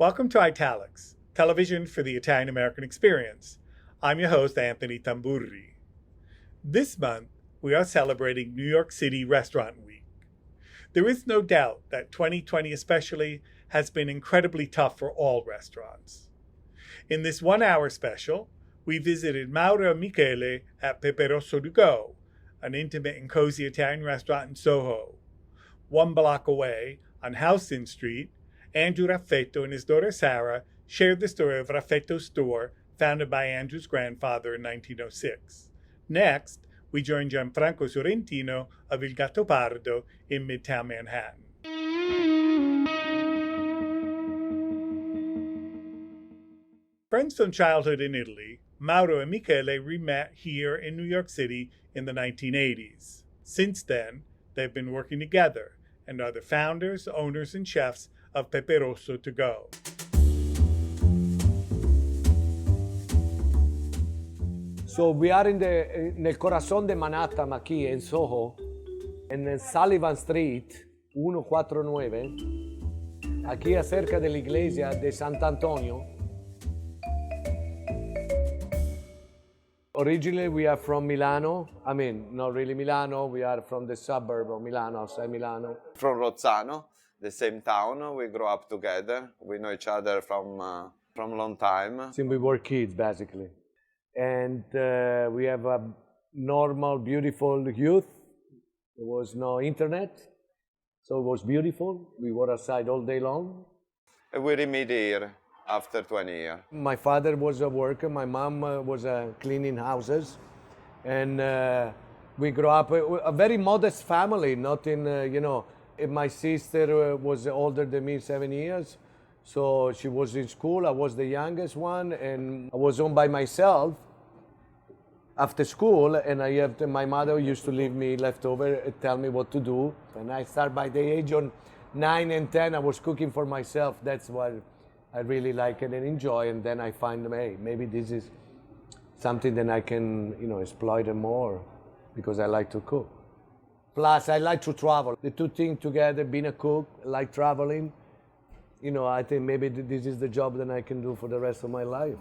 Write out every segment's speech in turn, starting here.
Welcome to Italics, television for the Italian-American experience. I'm your host, Anthony Tamburri. This month, we are celebrating New York City Restaurant Week. There is no doubt that 2020 especially has been incredibly tough for all restaurants. In this one-hour special, we visited Mauro and Michele at Peperoso To Go, an intimate and cozy Italian restaurant in Soho. One block away, on Houston Street, Andrew Raffetto and his daughter Sarah shared the story of Raffetto's store, founded by Andrew's grandfather in 1906. Next, we joined Gianfranco Sorrentino of Il Gattopardo in midtown Manhattan. Friends from childhood in Italy, Mauro and Michele re-met here in New York City in the 1980s. Since then, they've been working together and are the founders, owners, and chefs of Peperoso To Go. So we are nel corazón de Manhattan, aquí in Soho, in Sullivan Street 149, aquí acerca de la iglesia de Sant'Antonio. Originally, we are from Milano. I mean, not really Milano. We are from the suburb of Milano, outside Milano. From Rozzano, the same town. We grew up together. We know each other from a long time. Since we were kids, basically. And we have a normal, beautiful youth. There was no internet, so it was beautiful. We were outside all day long. And we meet here after 20 years. My father was a worker, my mom was cleaning houses, and we grew up a very modest family, not in, my sister was older than me 7 years, so she was in school, I was the youngest one, and I was home by myself after school, and my mother used to leave me leftover and tell me what to do, and I start by the age of 9 and 10, I was cooking for myself. That's what I really like it and enjoy, and then I find, hey, maybe this is something that I can, exploit it more, because I like to cook. Plus, I like to travel. The two things together, being a cook, like traveling, I think maybe this is the job that I can do for the rest of my life.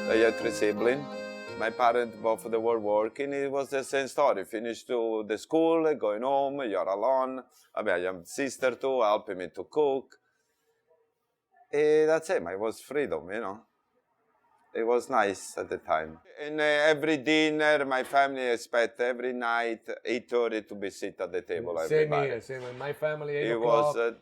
I had 3 siblings. My parents both were working. It was the same story. Finished to the school, going home, you're alone. I have a sister too, helping me to cook. And that's it. It was freedom, It was nice at the time. And every dinner, my family expect every night 8:30 to be sit at the table. Same here, same here. My family, 8 o'clock. It was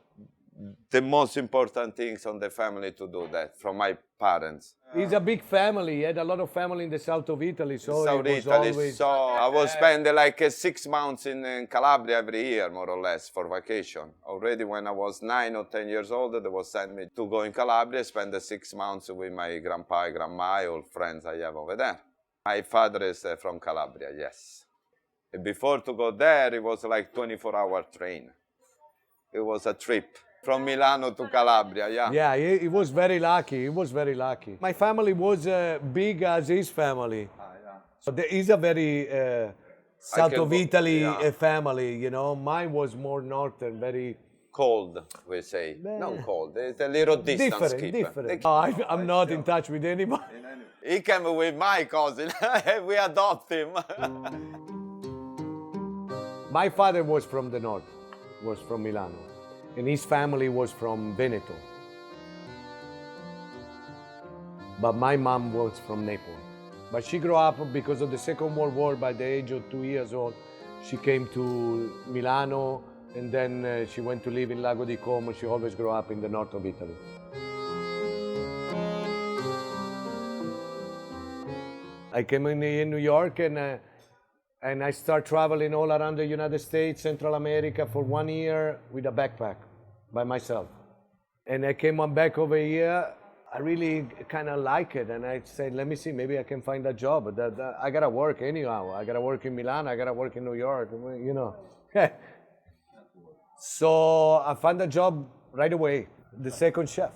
the most important things on the family to do that, from my parents. It's a big family. He had a lot of family in the south of Italy, so South it was Italy, always... so I was spending like 6 months in Calabria every year, more or less, for vacation. Already when I was 9 or 10 years old, they was sent me to go in Calabria, spend the 6 months with my grandpa, grandma, all friends I have over there. My father is from Calabria, yes. And before to go there, it was like 24-hour train. It was a trip. From Milano to Calabria, yeah. Yeah, he was very lucky. He was very lucky. My family was big as his family. So there is a very south of Italy family, Mine was more northern, very... Cold, we say. Not cold, it's a little distance Different. I'm not in touch with anybody. He came with my cousin. We adopt him. My father was from the north, was from Milano. And his family was from Veneto. But my mom was from Naples. But she grew up because of the Second World War. By the age of 2 years old, she came to Milano, and then she went to live in Lago di Como. She always grew up in the north of Italy. I came in New York, and I started traveling all around the United States, Central America for 1 year with a backpack by myself. And I came on back over here. I really kind of like it. And I said, let me see, maybe I can find a job. I got to work anyhow. I got to work in Milan. I got to work in New York, So I found a job right away. The second chef.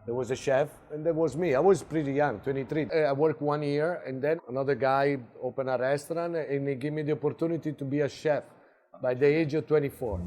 There was a chef, and there was me. I was pretty young, 23. I worked 1 year, and then another guy opened a restaurant, and he gave me the opportunity to be a chef by the age of 24.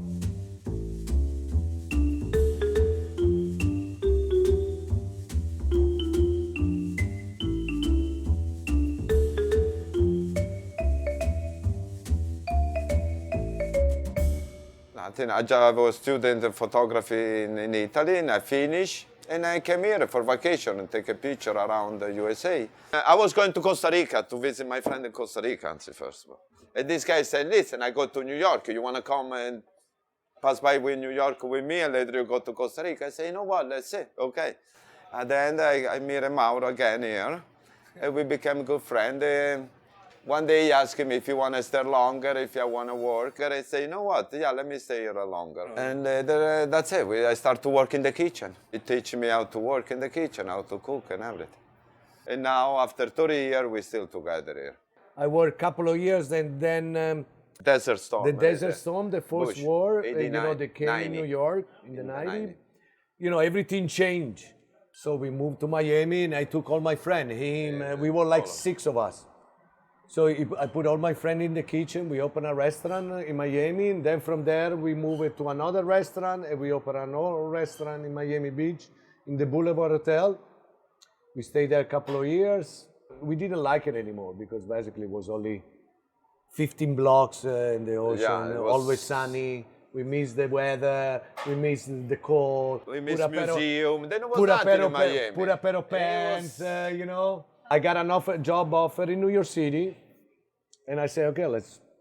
I was a student of photography in Italy, and I finished. And I came here for vacation and take a picture around the USA. I was going to Costa Rica to visit my friend in Costa Rica first of all. And this guy said, listen, I go to New York. You want to come and pass by with New York with me and later you go to Costa Rica? I say, you know what, let's see, okay. And then I meet Mauro again here. And we became good friends. One day he asked me if he want to stay longer, if I want to work. And I say, you know what, yeah, let me stay here longer. And that's it. I start to work in the kitchen. He teach me how to work in the kitchen, how to cook and everything. And now, after 30 years, we're still together here. I worked a couple of years, and then Desert Storm. the Desert Storm, the first Bush, war, 89, they came 90. in New York in the 90s. 90. Everything changed. So we moved to Miami, and I took all my friends. We were like 6 of us. So I put all my friends in the kitchen. We opened a restaurant in Miami, and then from there we moved to another restaurant, and we opened another restaurant in Miami Beach, in the Boulevard Hotel. We stayed there a couple of years. We didn't like it anymore because basically it was only 15 blocks in the ocean, always sunny. We missed the weather, we missed the cold. We missed museum. Then it was nothing in Miami. Put a pair of pants, I got an job offer in New York City, and I said, okay,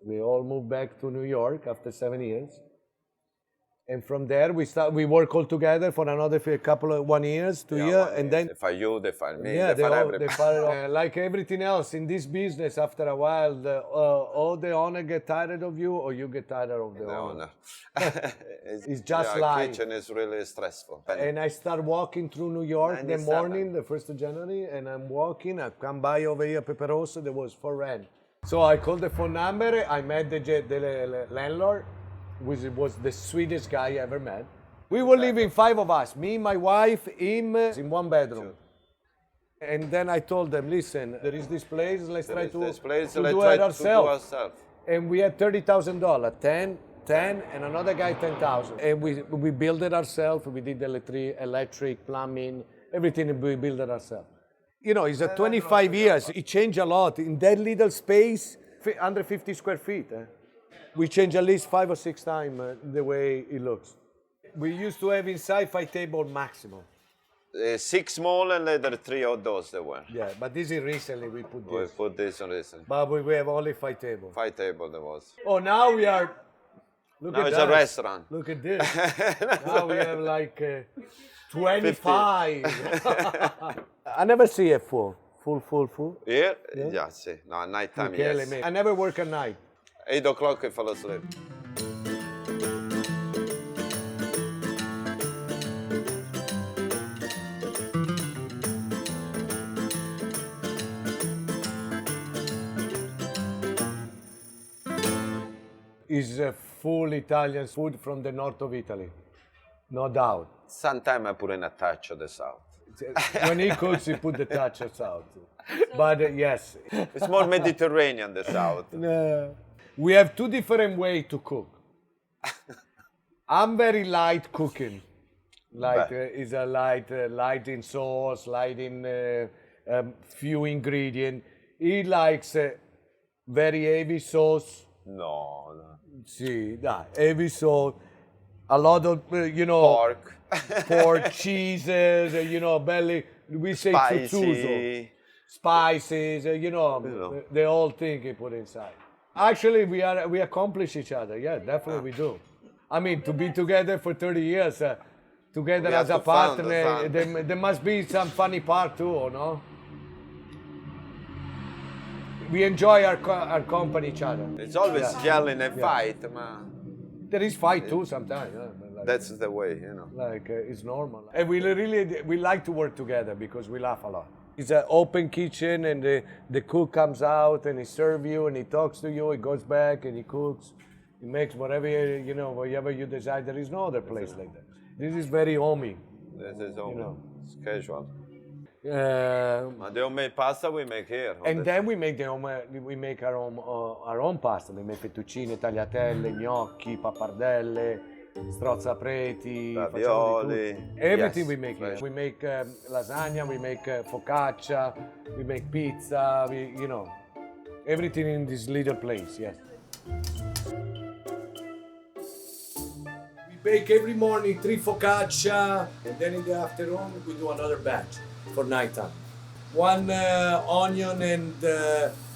we all moved back to New York after 7 years. And from there, we work all together for another 1 year, 2 years, and then... They fire you, they fire me, they fire everybody. They fire, like everything else in this business, after a while, the owner get tired of you, or you get tired of the owner. It's just life. Kitchen is really stressful. And I start walking through New York the morning, the 1st of January, and I'm walking, I come by over here, Peperoso, there was for rent. So I called the phone number, I met the landlord, which was the sweetest guy I ever met. We were living 5 of us, me, my wife, him, in 1 bedroom. And then I told them, listen, there is this place, let's try to do it ourselves. And we had $30,000, 10, and another guy 10,000. And we built it ourselves, we did electric, plumbing, everything we built it ourselves. It's 25 years, it changed a lot. In that little space, 150 square feet. We changed at least 5 or 6 times the way it looks. We used to have inside 5 tables maximum. 6 small and later 3 outdoors there were. Yeah, but this is recently we put this. We put this on recently. But we have only 5 tables. 5 tables there was. Oh, now we are... Now it's a restaurant. Look at this. Now we have like 25. I never see a full. Here? Yeah, see. No, night time, yes. I never work at night. 8 o'clock I fall asleep. Is full Italian food from the north of Italy, no doubt. Sometimes I put in a touch of the south. When he cooks, he put the touch of south. But yes. It's more Mediterranean, the south. No. We have 2 different ways to cook. I'm very light cooking. Is a light in sauce, light in few ingredients. He likes very heavy sauce. No. See, heavy sauce. A lot of, pork, cheeses, belly. We say tuttuso. Spices, the whole thing he put inside. Actually, we accomplish each other. Yeah, definitely we do. I mean, to be together for 30 years, together as a partner, there must be some funny part too, no? We enjoy our company, each other. It's always yelling and fight, man. There is fight too sometimes. That's the way, it's normal. And we like to work together because we laugh a lot. It's an open kitchen, and the cook comes out and he serves you and he talks to you. He goes back and he cooks. He makes whatever you decide. There is no other place like that. This is very homey. This is all, You know. it's casual. Uh, And the homemade pasta we make here. and then we make our own pasta. We make fettuccine, tagliatelle, gnocchi, pappardelle, strozzapreti, facciamo di Ravioli. tutto. Everything Yes, we make here. fresh. We make lasagna, we make focaccia, we make pizza, everything in this little place, yes. We bake every morning 3 focaccia, and then in the afternoon we do another batch for nighttime. 1 onion and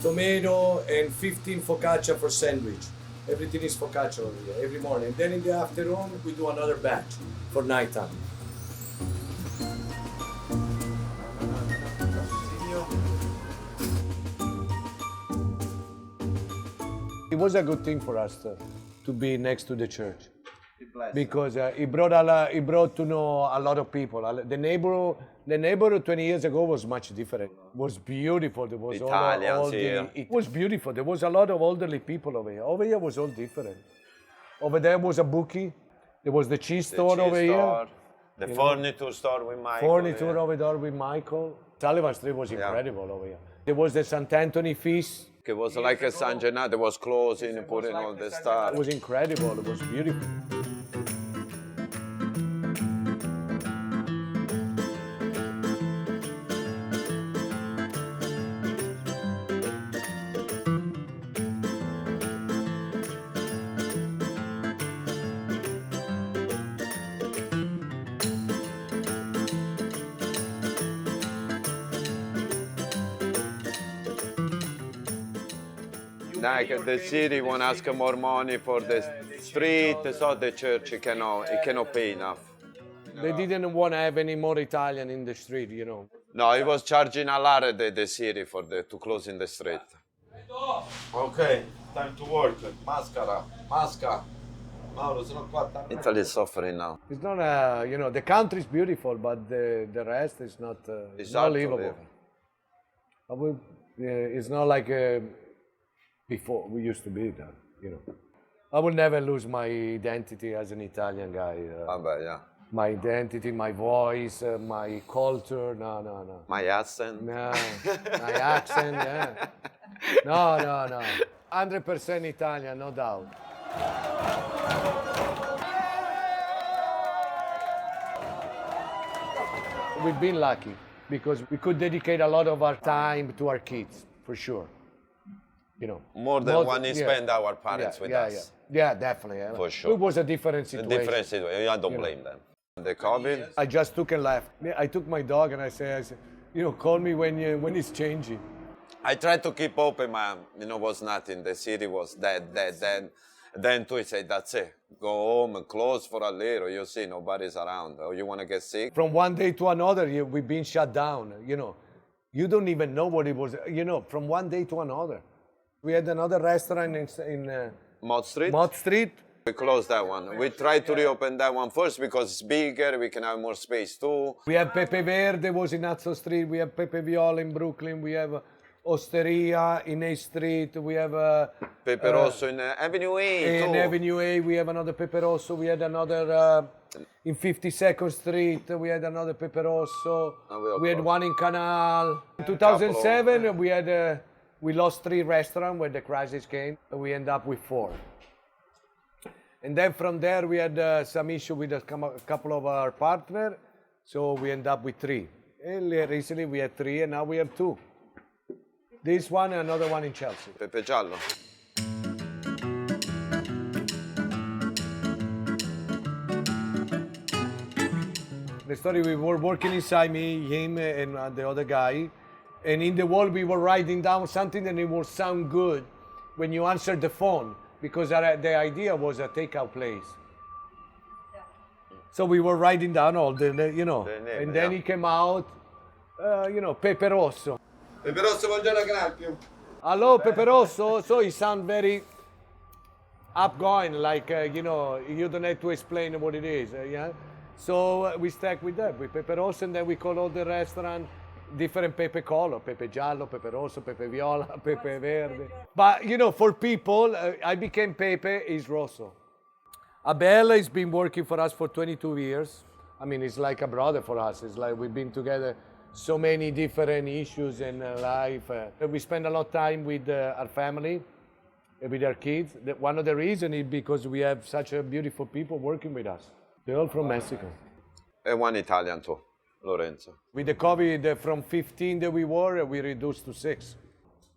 tomato and 15 focaccia for sandwich. Everything is focaccia over here every morning. And then in the afternoon we do another batch for nighttime. It was a good thing for us to be next to the church because it brought to know a lot of people. The neighborhood 20 years ago was much different. It was beautiful. There was Italians here. it was beautiful. There was a lot of elderly people over here. Over here was all different. Over there was a bookie. There was the cheese store over here. The furniture store with Michael. Furniture yeah. over there with Michael. Sullivan Street was incredible over here. There was the St. Anthony feast. It was like a San Gennaro. There was closing and putting all the stuff. It was incredible. It was beautiful. Like the city won't ask more money for the street, so the church it cannot pay enough. They didn't want to have any more Italian in the street, No, it was charging a lot the city for to close in the street. Okay, time to work. Mascara. Mauro, sono qua. Italy is suffering now. It's not the country is beautiful, but the rest is not, It's not hard to livable. It's not like before we used to be there, I will never lose my identity as an Italian guy. Yeah. My identity, my voice, my culture, no. My accent. No, my accent, yeah. No. 100% Italian, no doubt. We've been lucky because we could dedicate a lot of our time to our kids, for sure. More than when we spend our parents with us. Yeah, definitely. Yeah. For sure. It was a different situation. Different situation. I don't blame them. The COVID. I just took and left. I took my dog and I said, call me when it's changing. I tried to keep open, man. Was nothing. The city was dead. Then too, I said, that's it. Go home and close for a little. You see, nobody's around. Or you want to get sick? From one day to another, we've been shut down. You don't even know what it was. From one day to another. We had another restaurant in Mott Street? Mott Street. We closed that one. We tried to reopen that one first because it's bigger. We can have more space too. We have Pepe Verde was in Azzo Street. We have Pepe Viola in Brooklyn. We have Osteria in A Street. We have Peperoso in Avenue A in too. Avenue A. We have another Peperoso. We had another in 52nd Street. We had another Peperoso. We had one in Canal. In 2007, we lost 3 restaurants when the crisis came. We ended up with 4. And then from there, we had some issue with a couple of our partners. So we ended up with 3. And recently we had 3 and now we have 2. This one and another one in Chelsea. Pepe Giallo. The story, we were working inside me, him and the other guy. And in the wall, we were writing down something and it would sound good when you answered the phone because the idea was a takeout place. So we were writing down all the name, and then he came out, Pepe Rosso. Peperoso, buongiorno, grazie. Hello, Peperoso. So he sound very outgoing, like, you don't have to explain what it is, yeah? So we stuck with that, with Peperoso, and then we call all the restaurant different Pepe color, Pepe Giallo, Pepe Rosso, Pepe Viola, Pepe Verde. But, for people, I became Pepe is Rosso. Abel has been working for us for 22 years. I mean, it's like a brother for us. It's like we've been together so many different issues in life. We spend a lot of time with our family, with our kids. One of the reasons is because we have such a beautiful people working with us. They're all from Mexico. And one Italian too, Lorenzo. With the COVID, from 15 that we were, we reduced to 6.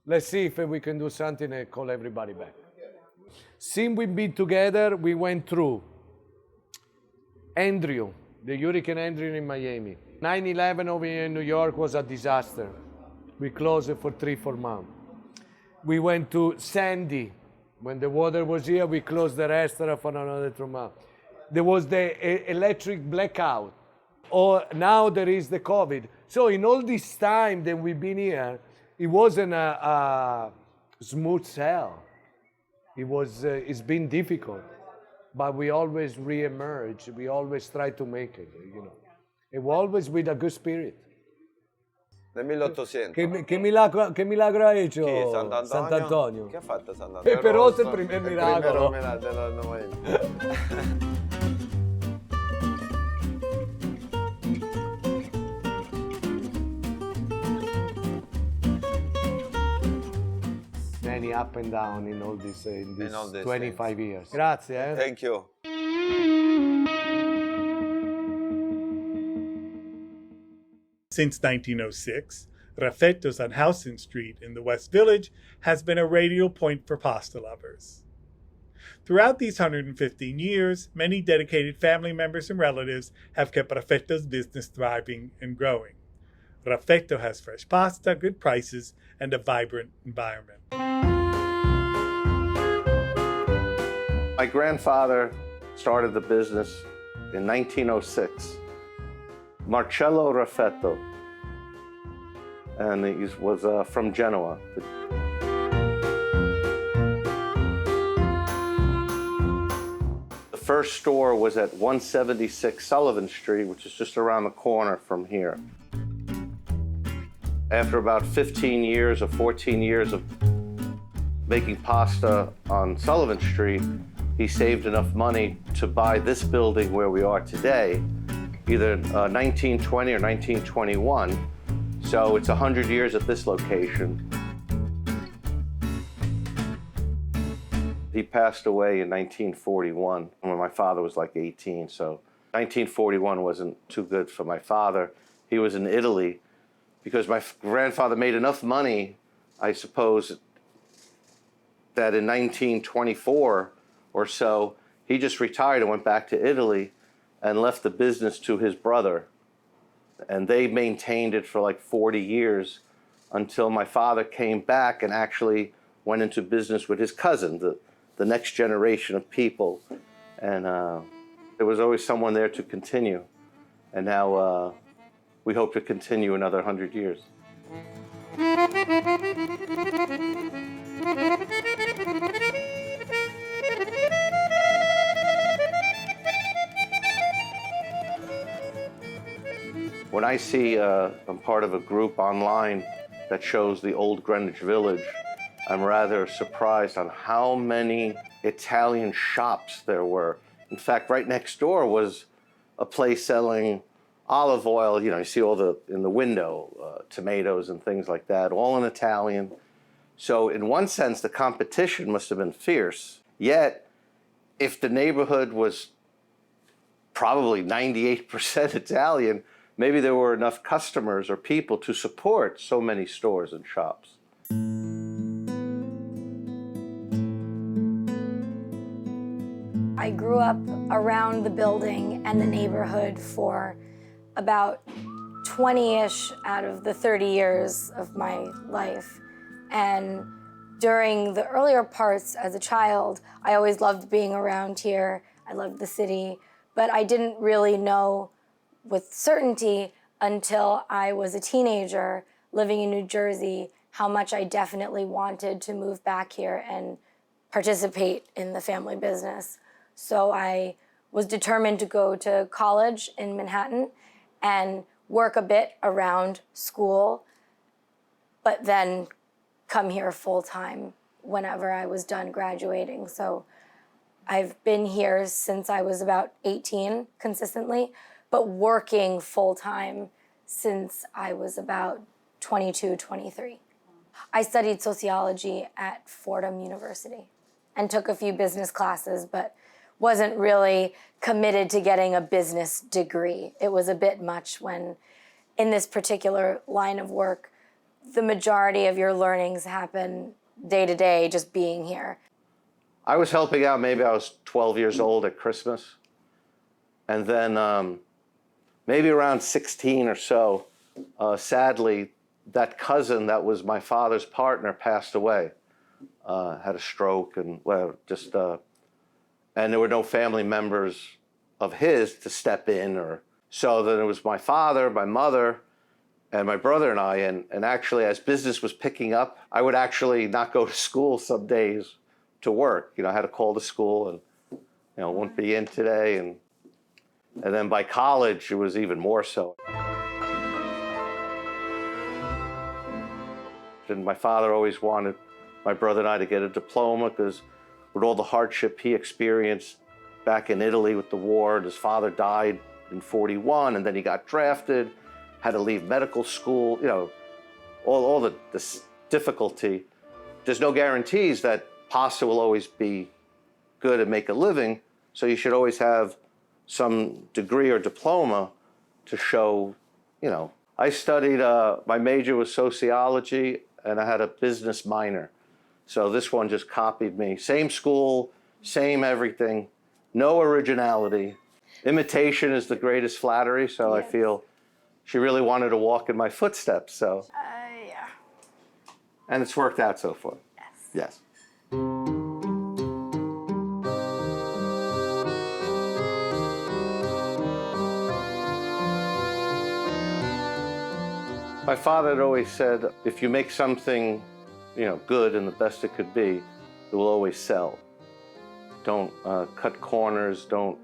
Let's see if we can do something and call everybody back. Since we've been together, we went through Andrew, the Hurricane Andrew in Miami. 9/11 over here in New York was a disaster. We closed it for 3-4 months. We went to Sandy. When the water was here, we closed the restaurant for another 3 months. There was the electric blackout. Or now there is the COVID. So in all this time that we've been here, it wasn't a smooth sail. It's been difficult, but we always re-emerge. We always try to make it, you know. And we're always with a good spirit. Nel 1800. Che milagro ha hecho Chi? Sant'Antonio? Sant'Antonio? Che ha fatto Sant'Antonio? Peperoso il primo miracolo. Della Noemi. Many up and down in all this, In all these 25 years. Grazie. Thank you. Since 1906, Raffetto's on Howson Street in the West Village has been a radial point for pasta lovers. Throughout these 115 years, many dedicated family members and relatives have kept Raffetto's business thriving and growing. Raffetto has fresh pasta, good prices, and a vibrant environment. My grandfather started the business in 1906. Marcello Raffetto, and he was from Genoa. The first store was at 176 Sullivan Street, which is just around the corner from here. After about 15 years or 14 years of making pasta on Sullivan Street, he saved enough money to buy this building where we are today, either 1920 or 1921. So it's 100 years at this location. He passed away in 1941 when my father was like 18. So 1941 wasn't too good for my father. He was in Italy because my grandfather made enough money, I suppose, that in 1924 or so, he just retired and went back to Italy and left the business to his brother. And they maintained it for like 40 years until my father came back and actually went into business with his cousin, the next generation of people. And there was always someone there to continue. And now we hope to continue another 100 years. When I see I'm part of a group online that shows the old Greenwich Village, I'm rather surprised on how many Italian shops there were. In fact, right next door was a place selling olive oil. You know, you see all in the window, tomatoes and things like that, all in Italian. So in one sense, the competition must have been fierce. Yet, if the neighborhood was probably 98% Italian, maybe there were enough customers or people to support so many stores and shops. I grew up around the building and the neighborhood for about 20-ish out of the 30 years of my life. And during the earlier parts as a child, I always loved being around here. I loved the city, but I didn't really know with certainty until I was a teenager living in New Jersey how much I definitely wanted to move back here and participate in the family business. So I was determined to go to college in Manhattan and work a bit around school, but then come here full time whenever I was done graduating. So I've been here since I was about 18 consistently, but working full-time since I was about 22, 23. I studied sociology at Fordham University and took a few business classes, but wasn't really committed to getting a business degree. It was a bit much when, in this particular line of work, the majority of your learnings happen day to day, just being here. I was helping out, maybe I was 12 years old at Christmas. And then maybe around 16 or so, sadly, that cousin that was my father's partner passed away, had a stroke, and and there were no family members of his to step in. So then it was my father, my mother, and my brother and I. And actually, as business was picking up, I would actually not go to school some days to work. I had to call the school and, won't be in today. And then by college, it was even more so. And my father always wanted my brother and I to get a diploma, because with all the hardship he experienced back in Italy with the war, his father died in 41, and then he got drafted, had to leave medical school, all the difficulty. There's no guarantees that pasta will always be good and make a living, so you should always have some degree or diploma to show, I studied, my major was sociology, and I had a business minor. So this one just copied me. Same school, same everything, no originality. Imitation is the greatest flattery, so yes. I feel she really wanted to walk in my footsteps, so. Yeah. And it's worked out so far. Yes. Yes. My father had always said, if you make something, good and the best it could be, it will always sell. Don't cut corners, don't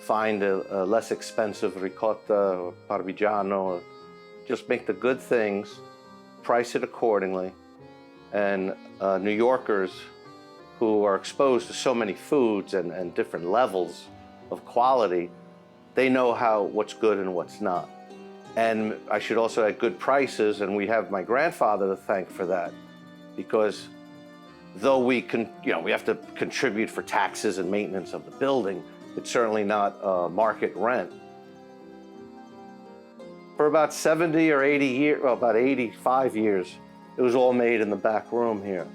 find a less expensive ricotta or parmigiano. Just make the good things, price it accordingly. And New Yorkers who are exposed to so many foods and different levels of quality, they know what's good and what's not. And I should also at good prices, and we have my grandfather to thank for that, because though we have to contribute for taxes and maintenance of the building, it's certainly not market rent. For about 70 or 80 years, well, about 85 years, it was all made in the back room here.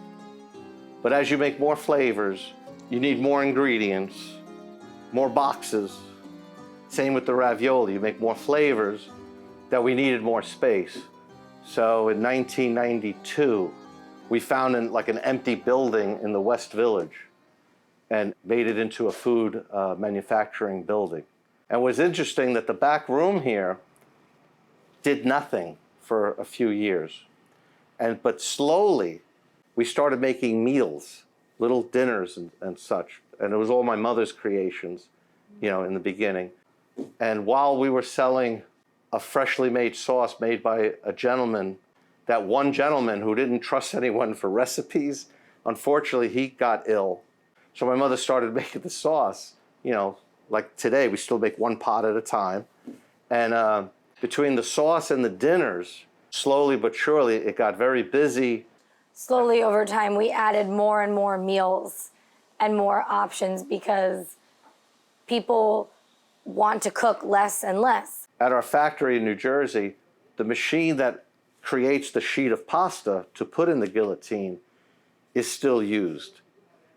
But as you make more flavors, you need more ingredients, more boxes. Same with the ravioli, you make more flavors, that we needed more space. So in 1992, we found an empty building in the West Village and made it into a food manufacturing building. And it was interesting that the back room here did nothing for a few years. But slowly, we started making meals, little dinners and such. And it was all my mother's creations, in the beginning. And while we were selling a freshly made sauce made by a gentleman, that one gentleman who didn't trust anyone for recipes, unfortunately, he got ill. So my mother started making the sauce. Like today, we still make one pot at a time. And between the sauce and the dinners, slowly but surely, it got very busy. Slowly over time, we added more and more meals and more options because people want to cook less and less. At our factory in New Jersey, the machine that creates the sheet of pasta to put in the guillotine is still used.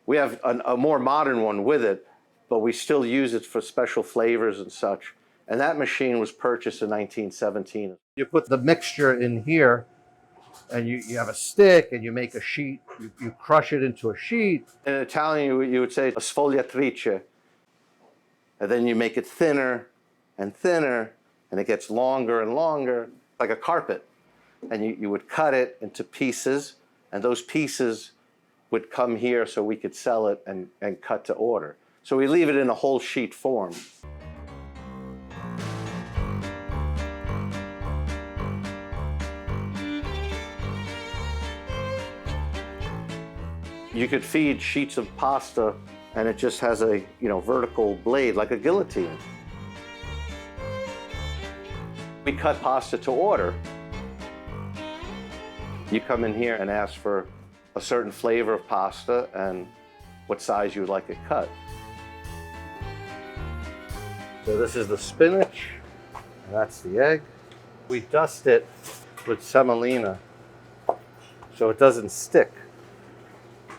We have a more modern one with it, but we still use it for special flavors and such. And that machine was purchased in 1917. You put the mixture in here, and you have a stick, and you make a sheet. You crush it into a sheet. In Italian, you would say a sfogliatrice. And then you make it thinner and thinner, and it gets longer and longer, like a carpet. And you would cut it into pieces, and those pieces would come here so we could sell it and cut to order. So we leave it in a whole sheet form. You could feed sheets of pasta and it just has a, vertical blade like a guillotine. We cut pasta to order. You come in here and ask for a certain flavor of pasta and what size you would like it cut. So this is the spinach, and that's the egg. We dust it with semolina so it doesn't stick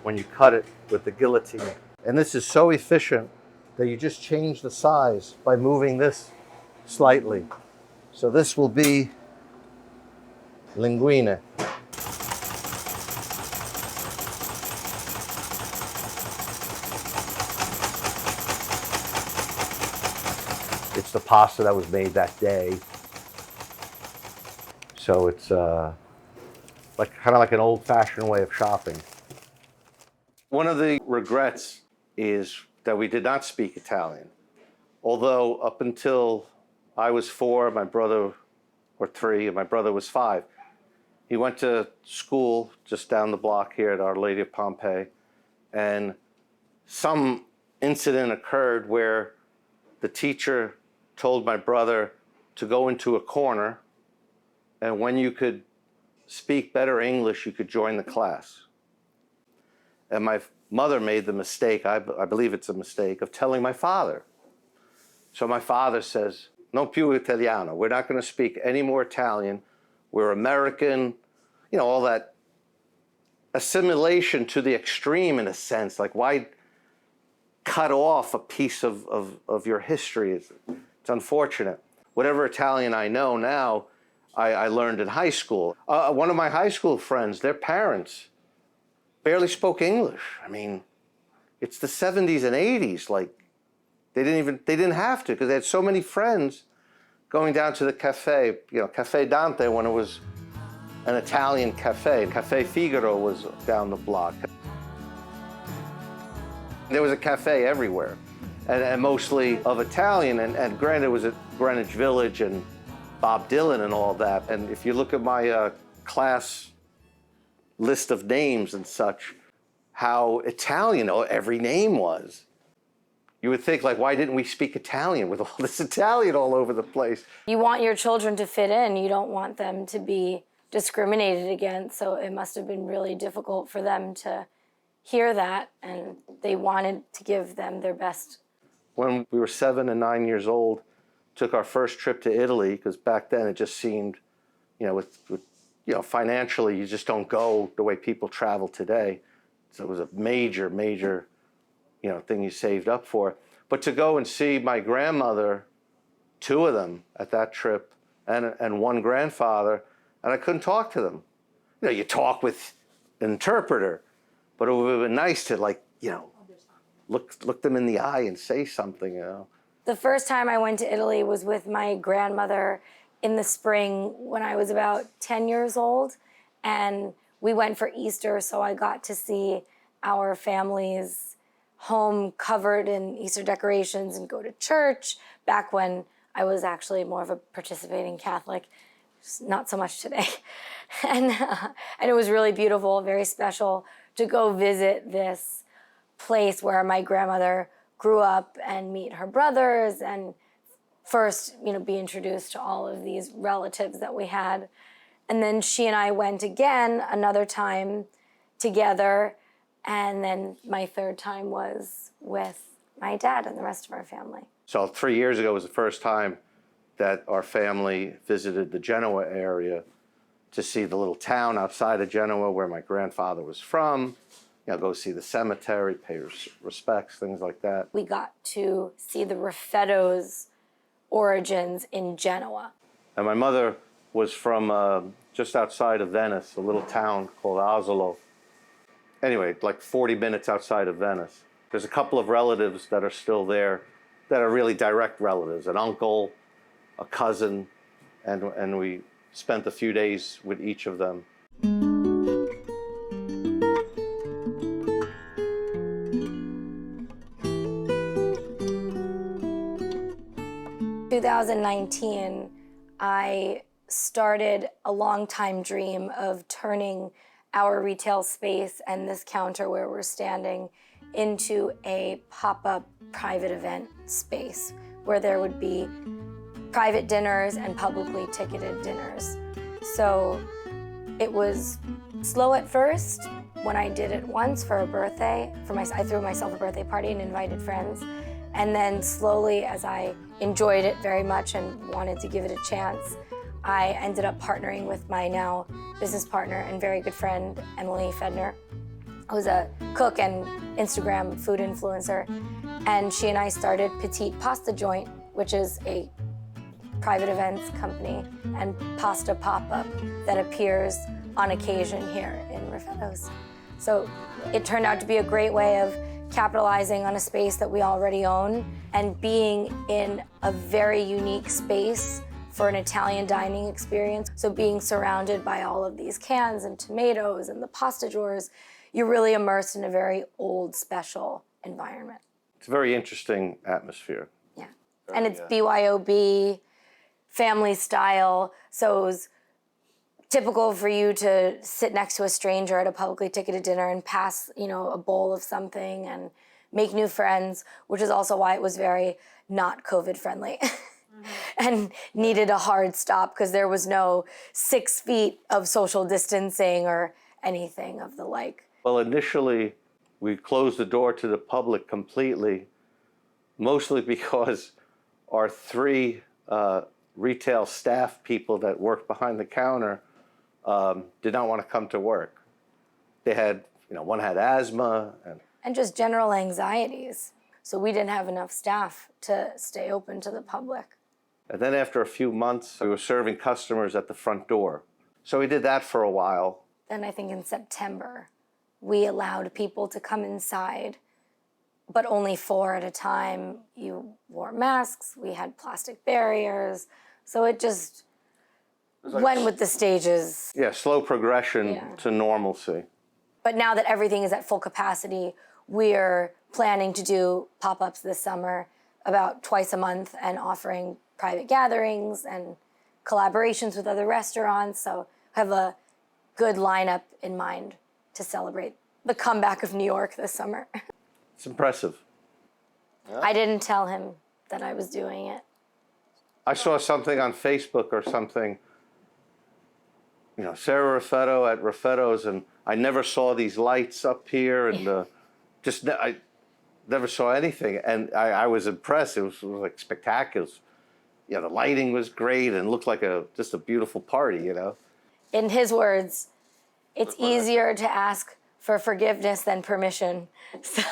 when you cut it with the guillotine. And this is so efficient that you just change the size by moving this slightly. So this will be linguine. It's the pasta that was made that day. So it's kind of like an old-fashioned way of shopping. One of the regrets is that we did not speak Italian. Although up until I was 4, my brother, or 3, and my brother was 5. He went to school just down the block here at Our Lady of Pompeii, and some incident occurred where the teacher told my brother to go into a corner, and when you could speak better English, you could join the class. And my mother made the mistake, I believe it's a mistake, of telling my father. So my father says, "No più italiano." We're not going to speak any more Italian. We're American. All that assimilation to the extreme in a sense. Like, why cut off a piece of your history? It's unfortunate. Whatever Italian I know now, I learned in high school. One of my high school friends, their parents barely spoke English. I mean, it's the 70s and 80s. Like, they didn't have to, because they had so many friends going down to the cafe, Cafe Dante, when it was an Italian cafe. Cafe Figaro was down the block. There was a cafe everywhere, and mostly of Italian, and granted it was at Greenwich Village and Bob Dylan and all that. And if you look at my class list of names and such, how Italian every name was. You would think, like, why didn't we speak Italian with all this Italian all over the place? You want your children to fit in. You don't want them to be discriminated against. So it must have been really difficult for them to hear that, and they wanted to give them their best. When we were 7 and 9 years old, took our first trip to Italy, because back then it just seemed, financially, you just don't go the way people travel today. So it was a major, major, thing you saved up for. But to go and see my grandmother, 2 of them at that trip, and one grandfather, and I couldn't talk to them. You talk with an interpreter, but it would have been nice to, look them in the eye and say something, The first time I went to Italy was with my grandmother in the spring when I was about 10 years old, and we went for Easter, so I got to see our family's home covered in Easter decorations and go to church back when I was actually more of a participating Catholic, not so much today. And it was really beautiful, very special to go visit this place where my grandmother grew up and meet her brothers and first, be introduced to all of these relatives that we had. And then she and I went again another time together. And then my third time was with my dad and the rest of our family. So 3 years ago was the first time that our family visited the Genoa area to see the little town outside of Genoa where my grandfather was from. Go see the cemetery, pay respects, things like that. We got to see the Raffetto's origins in Genoa. And my mother was from just outside of Venice, a little town called Asolo. Anyway, like 40 minutes outside of Venice. There's a couple of relatives that are still there that are really direct relatives, an uncle, a cousin, and we spent a few days with each of them. 2019, I started a long-time dream of turning our retail space and this counter where we're standing into a pop-up private event space where there would be private dinners and publicly ticketed dinners. So it was slow at first. When I did it once for a birthday, I threw myself a birthday party and invited friends. And then slowly, as I enjoyed it very much and wanted to give it a chance, I ended up partnering with my now business partner and very good friend, Emily Fedner, who's a cook and Instagram food influencer. And she and I started Petite Pasta Joint, which is a private events company and pasta pop-up that appears on occasion here in Raffetto's. So it turned out to be a great way of capitalizing on a space that we already own and being in a very unique space for an Italian dining experience. So being surrounded by all of these cans and tomatoes and the pasta drawers, you're really immersed in a very old, special environment. It's a very interesting atmosphere. Yeah, and it's BYOB, family style, so it was typical for you to sit next to a stranger at a publicly ticketed dinner and pass, a bowl of something and make new friends, which is also why it was very not COVID friendly and needed a hard stop because there was no 6 feet of social distancing or anything of the like. Well, initially, we closed the door to the public completely, mostly because our 3 retail staff people that worked behind the counter did not want to come to work. They had, one had asthma. And just general anxieties. So we didn't have enough staff to stay open to the public. And then after a few months, we were serving customers at the front door. So we did that for a while. Then I think in September, we allowed people to come inside, but only 4 at a time. You wore masks, we had plastic barriers. So it just went with the stages. Yeah, slow progression to normalcy. But now that everything is at full capacity, we're planning to do pop-ups this summer about twice a month and offering private gatherings and collaborations with other restaurants. So I have a good lineup in mind to celebrate the comeback of New York this summer. It's impressive. I didn't tell him that I was doing it. I saw something on Facebook or something, Sarah Raffetto at Raffetto's, and I never saw these lights up here, and I never saw anything, and I was impressed. It was like spectacular. The lighting was great and looked like just a beautiful party, In his words, it's easier to ask for forgiveness than permission. So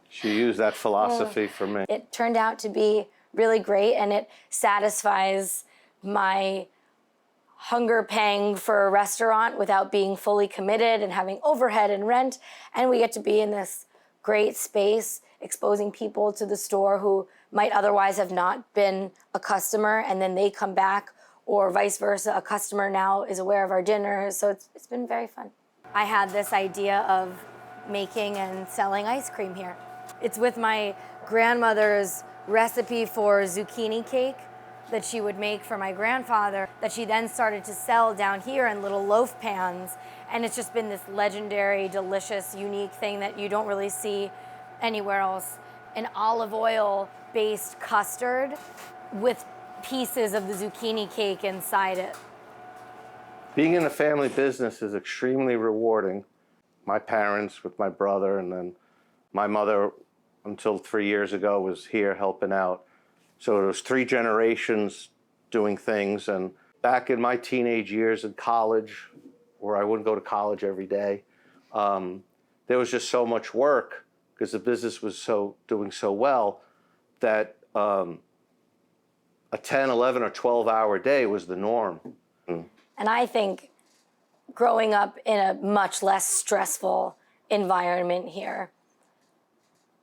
she used that philosophy for me. It turned out to be really great, and it satisfies my hunger pang for a restaurant without being fully committed and having overhead and rent. And we get to be in this great space, exposing people to the store who might otherwise have not been a customer, and then they come back, or vice versa. A customer now is aware of our dinners. So it's been very fun. I had this idea of making and selling ice cream here. It's with my grandmother's recipe for zucchini cake that she would make for my grandfather, that she then started to sell down here in little loaf pans. And it's just been this legendary, delicious, unique thing that you don't really see anywhere else. An olive oil-based custard with pieces of the zucchini cake inside it. Being in a family business is extremely rewarding. My parents with my brother, and then my mother, until 3 years ago, was here helping out. So it was 3 generations doing things. And back in my teenage years in college, where I wouldn't go to college every day, there was just so much work because the business was doing so well that a 10, 11, or 12-hour day was the norm. And I think growing up in a much less stressful environment here,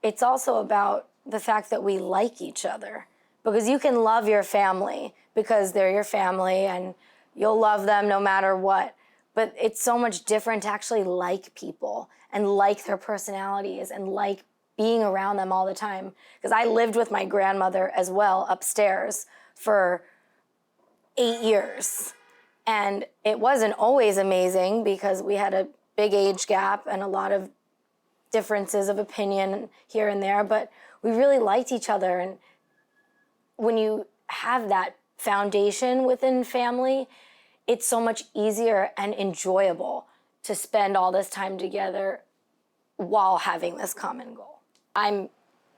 it's also about the fact that we like each other. Because you can love your family because they're your family and you'll love them no matter what. But it's so much different to actually like people and like their personalities and like being around them all the time. Because I lived with my grandmother as well upstairs for 8 years. And it wasn't always amazing because we had a big age gap and a lot of differences of opinion here and there, but we really liked each other. And when you have that foundation within family, it's so much easier and enjoyable to spend all this time together while having this common goal. I'm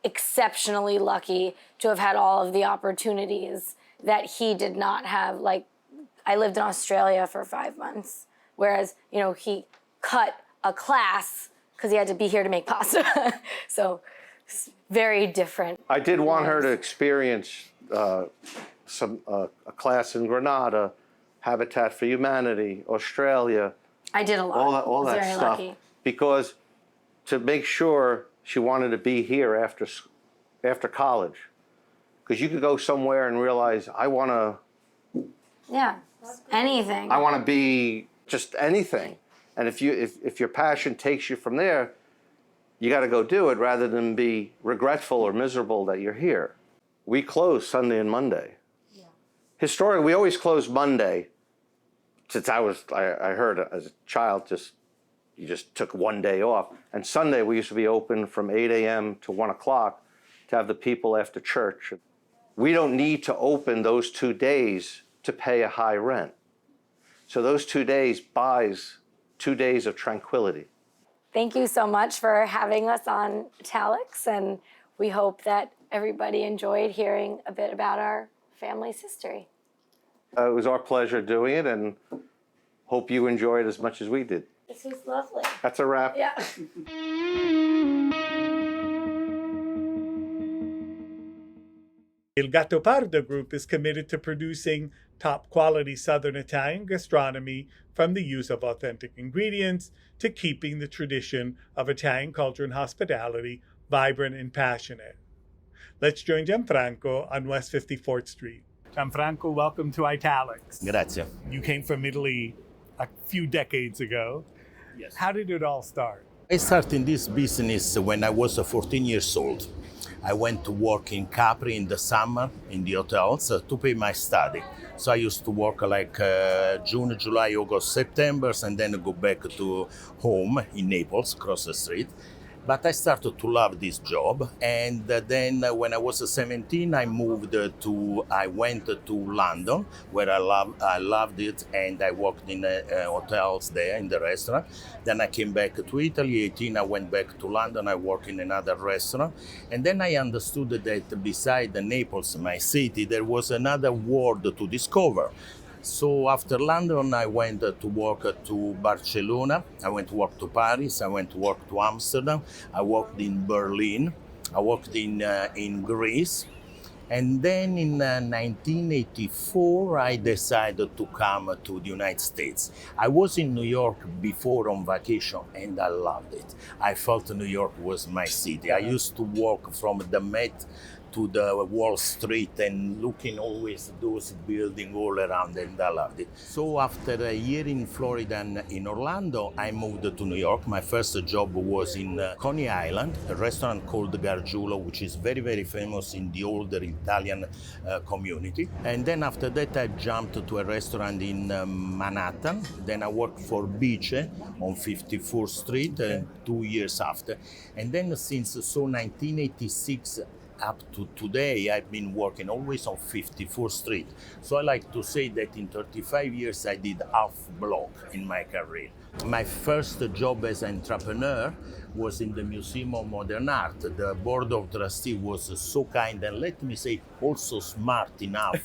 exceptionally lucky to have had all of the opportunities that he did not have. Like, I lived in Australia for 5 months, whereas, he cut a class because he had to be here to make pasta. So it's very different. I did want her to experience a class in Grenada, Habitat for Humanity, Australia. I did a lot. All that very stuff. Lucky. Because to make sure she wanted to be here after college. Because you could go somewhere and realize, I want to... Yeah, anything. I want to be just anything. And if your passion takes you from there, you got to go do it rather than be regretful or miserable that you're here. We close Sunday and Monday. Yeah. Historically, we always close Monday. Since I heard as a child, you just took one day off. And Sunday, we used to be open from 8 a.m. to 1 o'clock to have the people after church. We don't need to open those 2 days to pay a high rent. So those 2 days buys 2 days of tranquility. Thank you so much for having us on Italics, and we hope that everybody enjoyed hearing a bit about our family's history. It was our pleasure doing it, and hope you enjoyed as much as we did. This was lovely. That's a wrap. Yeah. Il Gattopardo group is committed to producing top-quality Southern Italian gastronomy, from the use of authentic ingredients to keeping the tradition of Italian culture and hospitality vibrant and passionate. Let's join Gianfranco on West 54th Street. Gianfranco, welcome to Italics. Grazie. You came from Italy a few decades ago. Yes. How did it all start? I started this business when I was 14 years old. I went to work in Capri in the summer in the hotels to pay my study. So I used to work like June, July, August, September, and then go back to home in Naples, across the street. But I started to love this job, and then when I was 17, I went to London, where I loved it, and I worked in hotels there, in the restaurant. Then I came back to Italy, 18, I went back to London, I worked in another restaurant, and then I understood that beside Naples, my city, there was another world to discover. So after London, I went to work to Barcelona, I went to work to Paris, I went to work to Amsterdam, I worked in Berlin, I worked in Greece. And then in 1984, I decided to come to the United States. I was in New York before on vacation, and I loved it. I felt New York was my city. I used to walk from the Met to the Wall Street and looking always those buildings all around, and I loved it. So after a year in Florida and in Orlando, I moved to New York. My first job was in Coney Island, a restaurant called Gargiulo, which is very, very famous in the older Italian community. And then after that, I jumped to a restaurant in Manhattan. Then I worked for Bice on 54th Street 2 years after. And then since 1986, up to today, I've been working always on 54th Street. So I like to say that in 35 years, I did half block in my career. My first job as an entrepreneur was in the Museum of Modern Art. The board of trustees was so kind and, let me say, also smart enough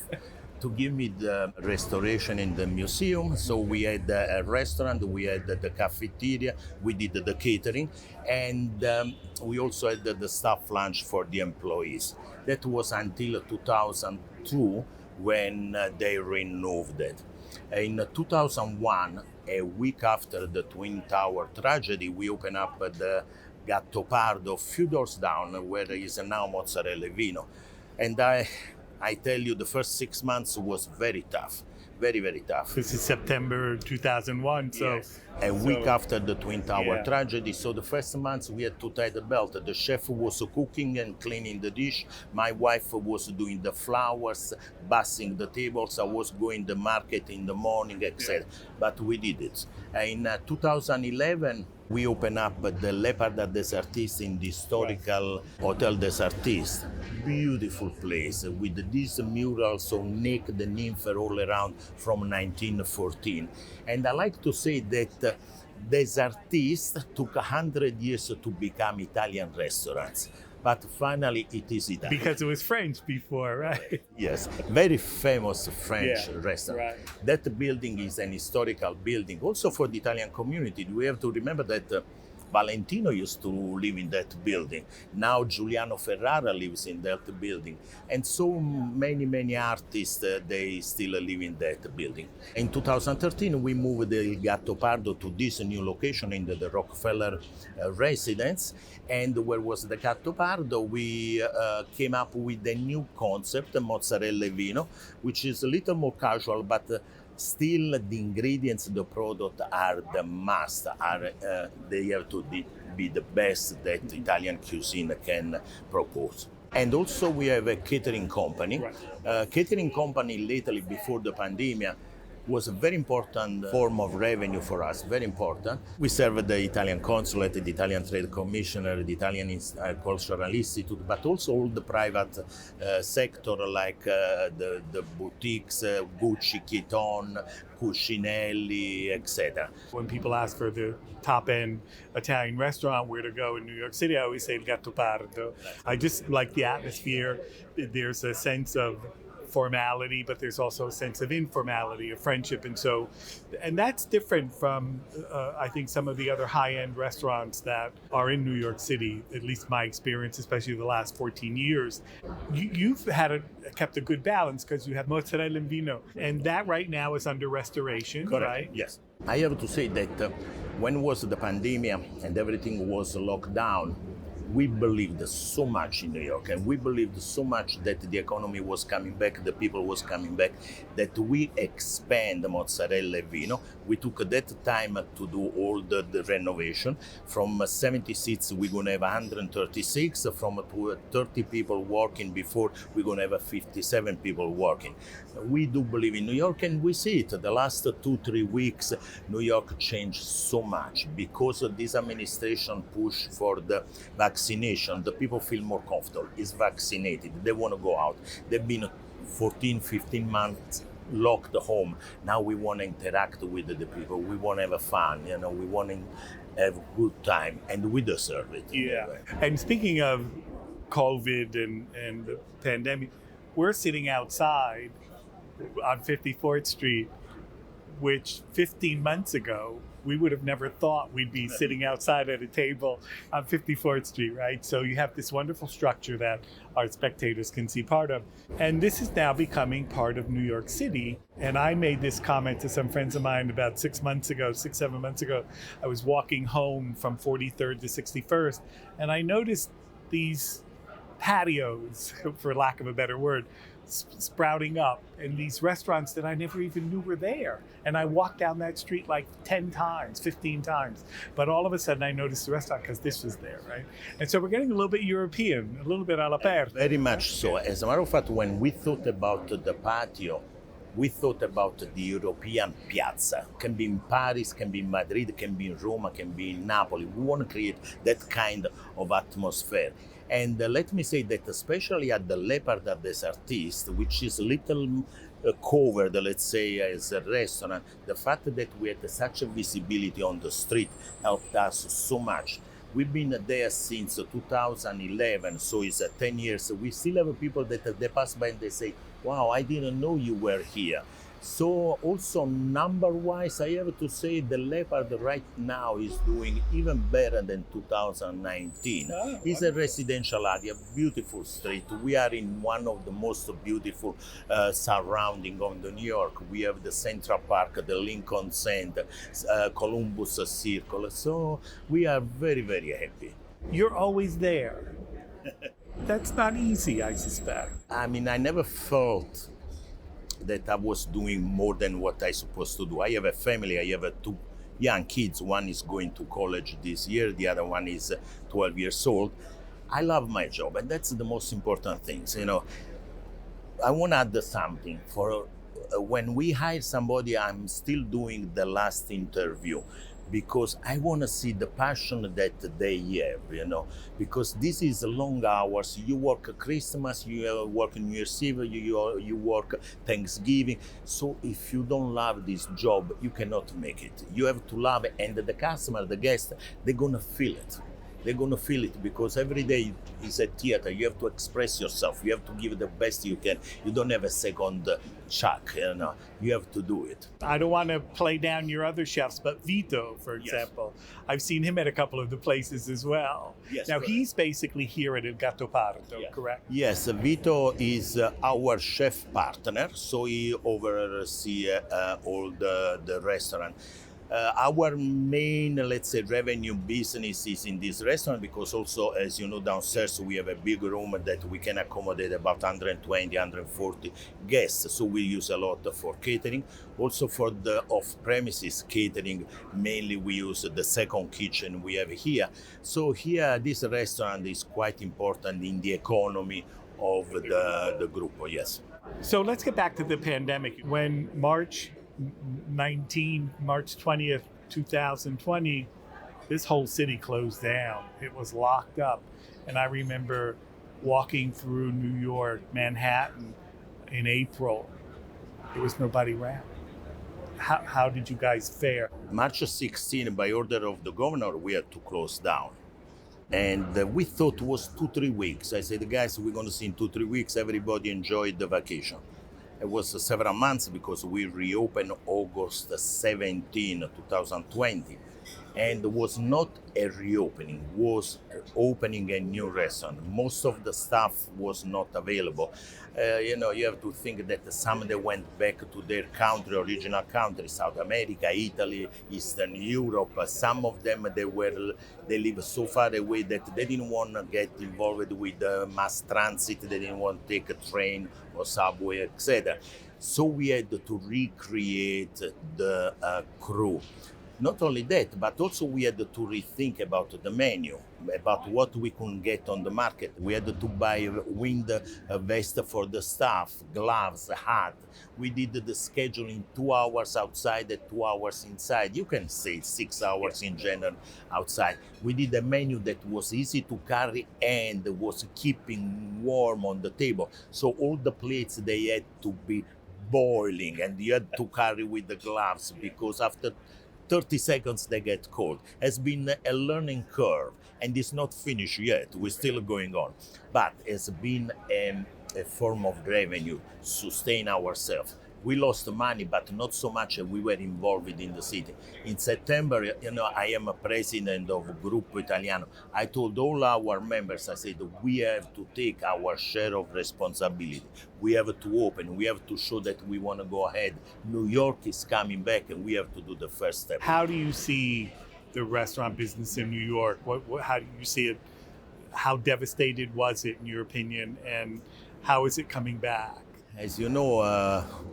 to give me the restoration in the museum. So we had a restaurant, we had the cafeteria, we did the catering, and we also had the staff lunch for the employees. That was until 2002 when they renoved it. In 2001, a week after the Twin Tower tragedy, we opened up the Gattopardo a few doors down, where there is now Mozzarella Vino. And I tell you, the first 6 months was very tough, very, very tough. This is September 2001, so... Yes. A week after the Twin Tower tragedy, so the first months we had to tie the belt. The chef was cooking and cleaning the dish. My wife was doing the flowers, bussing the tables. I was going to the market in the morning, etc. But we did it. In 2011, We open up the Leopard des Artistes in the historical Hotel des Artistes. Beautiful place with these murals of naked nymph all around from 1914. And I like to say that des Artistes took 100 years to become Italian restaurants. But finally, it is Italian. Because it was French before, right? Yes, very famous French Yeah, restaurant. right. That building is an historical building, also for the Italian community. We have to remember that Valentino used to live in that building. Now Giuliano Ferrara lives in that building. And so many artists, they still live in that building. In 2013, we moved the Il Gattopardo to this new location in the Rockefeller residence. And where was the Gattopardo? We came up with a new concept, mozzarella e vino, which is a little more casual, but still the ingredients, the product are the must. They have to be the best that Italian cuisine can propose. And also we have a catering company. Catering company lately, before the pandemic, was a very important form of revenue for us, very important. We serve the Italian consulate, the Italian Trade Commissioner, the Italian Cultural Institute, but also all the private sector like the boutiques, Gucci, Chiton, Cucinelli, etc. When people ask for the top-end Italian restaurant, where to go in New York City, I always say Il Gattopardo. I just like the atmosphere. There's a sense of formality, but there's also a sense of informality, of friendship, and that's different from I think some of the other high-end restaurants that are in New York City. At least my experience, especially the last 14 years, you've kept a good balance because you have mozzarella and vino, and that right now is under restoration. Correct. Right? Yes. I have to say that when was the pandemic and everything was locked down, we believed so much in New York, and we believed so much that the economy was coming back, the people was coming back, that we expand mozzarella e vino. We took that time to do all the renovation. From 70 seats, we're going to have 136. From 30 people working before, we're going to have 57 people working. We do believe in New York, and we see it. The last 2-3 weeks, New York changed so much because of this administration push for the vaccination. The people feel more comfortable, is vaccinated, they want to go out. They've been 14-15 months locked home. Now we want to interact with the people, we want to have fun, we want to have a good time, and we deserve it. Yeah. And speaking of COVID and the pandemic, we're sitting outside on 54th Street, which 15 months ago, we would have never thought we'd be sitting outside at a table on 54th Street, right? So you have this wonderful structure that our spectators can see part of. And this is now becoming part of New York City. And I made this comment to some friends of mine about 7 months ago. I was walking home from 43rd to 61st, and I noticed these patios, for lack of a better word, sprouting up, and these restaurants that I never even knew were there. And I walked down that street like 10 times, 15 times. But all of a sudden I noticed the restaurant because this was there, right? And so we're getting a little bit European, a little bit all'aperto. Very much so. As a matter of fact, when we thought about the patio, we thought about the European piazza. Can be in Paris, can be in Madrid, can be in Roma, can be in Napoli. We want to create that kind of atmosphere. And let me say that especially at the Leopard des Artistes, which is a little covered, let's say, as a restaurant, the fact that we had such a visibility on the street helped us so much. We've been there since 2011, so it's 10 years. We still have people that they pass by and they say, wow, I didn't know you were here. So also number-wise, I have to say the Leopard right now is doing even better than 2019. It's a residential area, beautiful street. We are in one of the most beautiful surrounding of the New York. We have the Central Park, the Lincoln Center, Columbus Circle. So we are very, very happy. You're always there. That's not easy, I suspect. I mean, I never felt that I was doing more than what I supposed to do. I have a family, I have 2 young kids. One is going to college this year, the other one is 12 years old. I love my job, and that's the most important thing. I want to add something. For when we hire somebody, I'm still doing the last interview, because I want to see the passion that they have, because this is long hours. You work Christmas, you work New Year's Eve, you work Thanksgiving. So if you don't love this job, you cannot make it. You have to love it, and the customer, the guest, they're going to feel it. They're going to feel it because every day is a theater. You have to express yourself. You have to give the best you can. You don't have a second chuck, You have to do it. I don't want to play down your other chefs, but Vito, for example, I've seen him at a couple of the places as well. Yes, now, correct. he's basically here at Il Gattopardo, correct? Yes, Vito is our chef partner, so he oversees all the restaurant. Our main, let's say, revenue business is in this restaurant because also, as you know, downstairs we have a big room that we can accommodate about 120, 140 guests. So we use a lot for catering. Also for the off-premises catering, mainly we use the second kitchen we have here. So here, this restaurant is quite important in the economy of the group, yes. So let's get back to the pandemic. When March 20th, 2020, this whole city closed down. It was locked up. And I remember walking through New York, Manhattan in April. There was nobody around. How did you guys fare? March 16, by order of the governor, we had to close down. And we thought it was 2-3 weeks. I said, guys, we're going to see in 2-3 weeks, everybody enjoyed the vacation. It was several months because we reopened August 17, 2020. And it was not a reopening, it was opening a new restaurant. Most of the staff was not available. You have to think that some they went back to their country, original country, South America, Italy, Eastern Europe. Some of them, they live so far away that they didn't want to get involved with mass transit. They didn't want to take a train or subway, etc. So we had to recreate the crew. Not only that, but also we had to rethink about the menu, about what we could get on the market. We had to buy wind vest for the staff, gloves, hat. We did the scheduling 2 hours outside and 2 hours inside. You can say 6 hours in general outside. We did a menu that was easy to carry and was keeping warm on the table. So all the plates, they had to be boiling and you had to carry with the gloves because after 30 seconds they get cold. Has been a learning curve and it's not finished yet. We're still going on. But it's been a form of revenue, sustain ourselves. We lost money, but not so much we were involved in the city. In September, I am a president of Gruppo Italiano. I told all our members, I said, we have to take our share of responsibility. We have to open, we have to show that we want to go ahead. New York is coming back and we have to do the first step. How do you see the restaurant business in New York? How do you see it? How devastated was it in your opinion? And how is it coming back? As you know,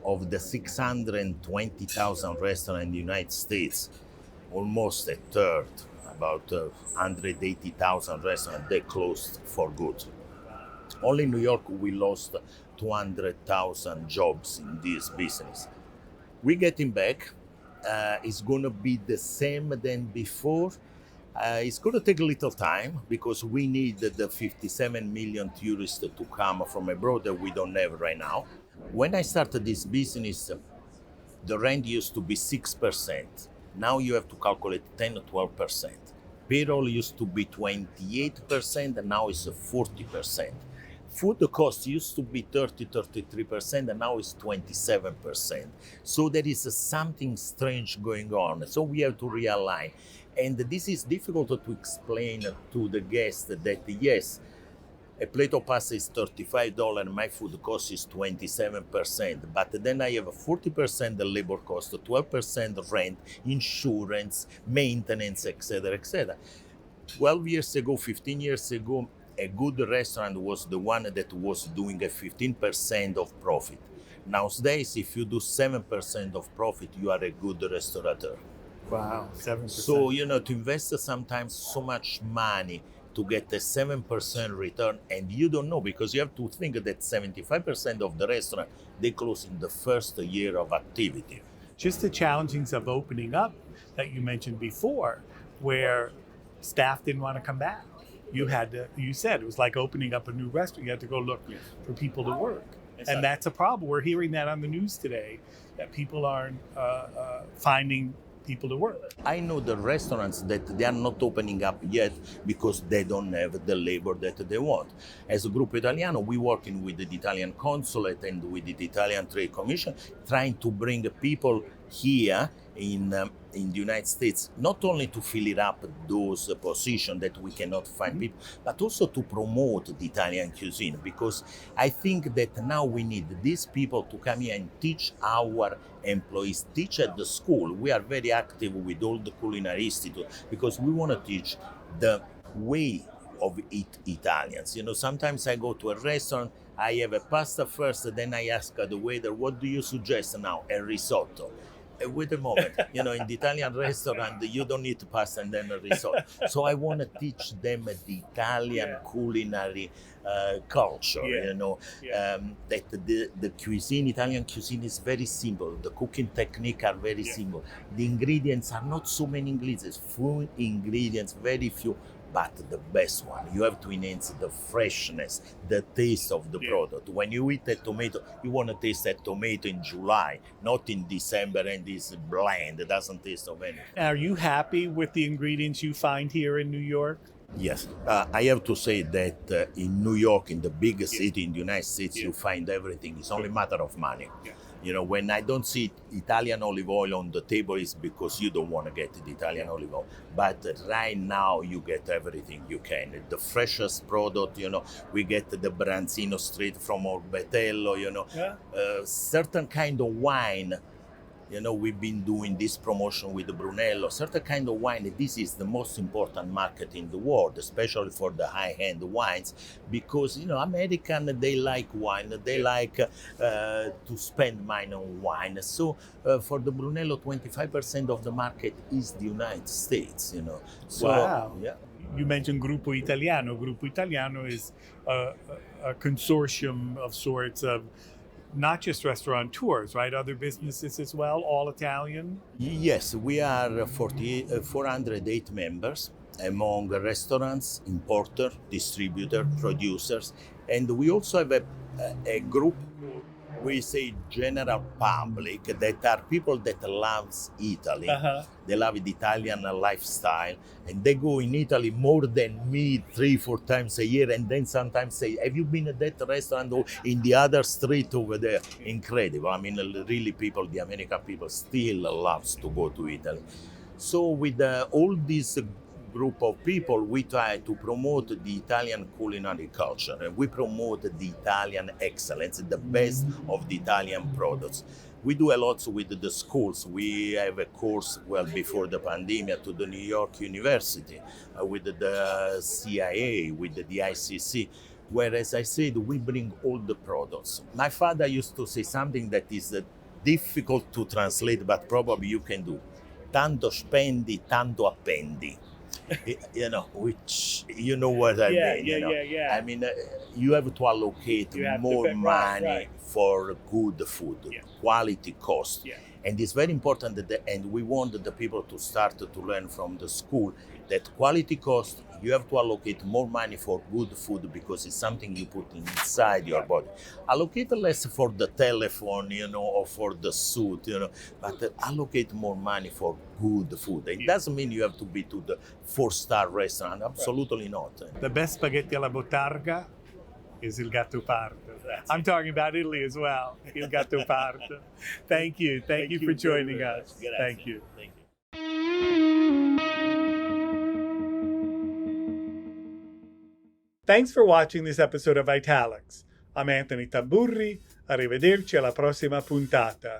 of the 620,000 restaurants in the United States, almost a third, about 180,000 restaurants, they closed for good. Only in New York, we lost 200,000 jobs in this business. We're getting back. It's going to be the same than before. It's going to take a little time because we need the 57 million tourists to come from abroad that we don't have right now. When I started this business, the rent used to be 6%. Now you have to calculate 10 or 12%. Payroll used to be 28% and now it's 40%. Food cost used to be 33% and now it's 27%. So there is something strange going on. So we have to realign. And this is difficult to explain to the guest that yes, a plate of pasta is $35, my food cost is 27%, but then I have 40% the labor cost, 12% rent, insurance, maintenance, etc., etc. 12 years ago, 15 years ago, a good restaurant was the one that was doing a 15% of profit. Nowadays, if you do 7% of profit, you are a good restaurateur. Wow, 7%. So, to invest sometimes so much money to get a 7% return, and you don't know because you have to think that 75% of the restaurant, they close in the first year of activity. just the challengings of opening up that you mentioned before, where staff didn't want to come back. You said it was like opening up a new restaurant. You had to go look for people to work. Exactly. And that's a problem. We're hearing that on the news today, that people aren't finding people to work. I know the restaurants that they are not opening up yet because they don't have the labor that they want. As a Gruppo Italiano, we're working with the Italian consulate and with the Italian Trade Commission, trying to bring people here in the United States, not only to fill it up those positions that we cannot find people, but also to promote the Italian cuisine, because I think that now we need these people to come here and teach our employees, teach at the school. We are very active with all the culinary institute because we want to teach the way of eat Italians. Sometimes I go to a restaurant, I have a pasta first, then I ask the waiter, what do you suggest now? A risotto. Wait a moment, in the Italian restaurant, you don't eat pasta and then a risotto. So I want to teach them the Italian culinary culture, that the cuisine, Italian cuisine is very simple. The cooking technique are very simple. The ingredients are not so many ingredients, few ingredients, very few. But the best one, you have to enhance the freshness, the taste of the product. When you eat a tomato, you want to taste that tomato in July, not in December, and it's bland. It doesn't taste of anything. Are you happy with the ingredients you find here in New York? Yes, I have to say that in New York, in the biggest city in the United States, you find everything. It's only a matter of money. When I don't see Italian olive oil on the table, it's because you don't want to get the Italian olive oil. But right now, you get everything you can. The freshest product, we get the Branzino straight from Orbetello, certain kind of wine. We've been doing this promotion with the Brunello. Certain kind of wine, this is the most important market in the world, especially for the high-end wines, because, American, they like wine. They like to spend money on wine. So for the Brunello, 25% of the market is the United States, So, wow. Yeah. You mentioned Gruppo Italiano. Gruppo Italiano is a consortium of sorts of not just restaurateurs, right? Other businesses as well, all Italian? Yes, we are 408 members among restaurants, importer, distributor, producers, and we also have a group, we say general public, that are people that loves Italy. They love the Italian lifestyle, and they go in Italy more than me 3-4 times a year, and then sometimes say, have you been at that restaurant or in the other street over there? Incredible. I mean, really people, the American people still loves to go to Italy. So with all these group of people, we try to promote the Italian culinary culture. And we promote the Italian excellence, the best of the Italian products. We do a lot with the schools. We have a course, before the pandemic, to the New York University, with the CIA, with the ICC, where, as I said, we bring all the products. My father used to say something that is difficult to translate, but probably you can do. Tanto spendi, tanto appendi. Which what I mean. Yeah. I mean, you have to allocate more money for good food, quality cost. And it's very important and we want the people to start to learn from the school that quality cost, you have to allocate more money for good food because it's something you put inside your body. Allocate less for the telephone, or for the suit, but allocate more money for good food. It doesn't mean you have to be to the 4-star restaurant. Absolutely not. The best spaghetti alla bottarga is Il Gattopardo. I'm talking about Italy as well. Il Gattopardo. Thank you. Thank you for joining us. Thank you. Thanks for watching this episode of Italics. I'm Anthony Tamburri. Arrivederci alla prossima puntata.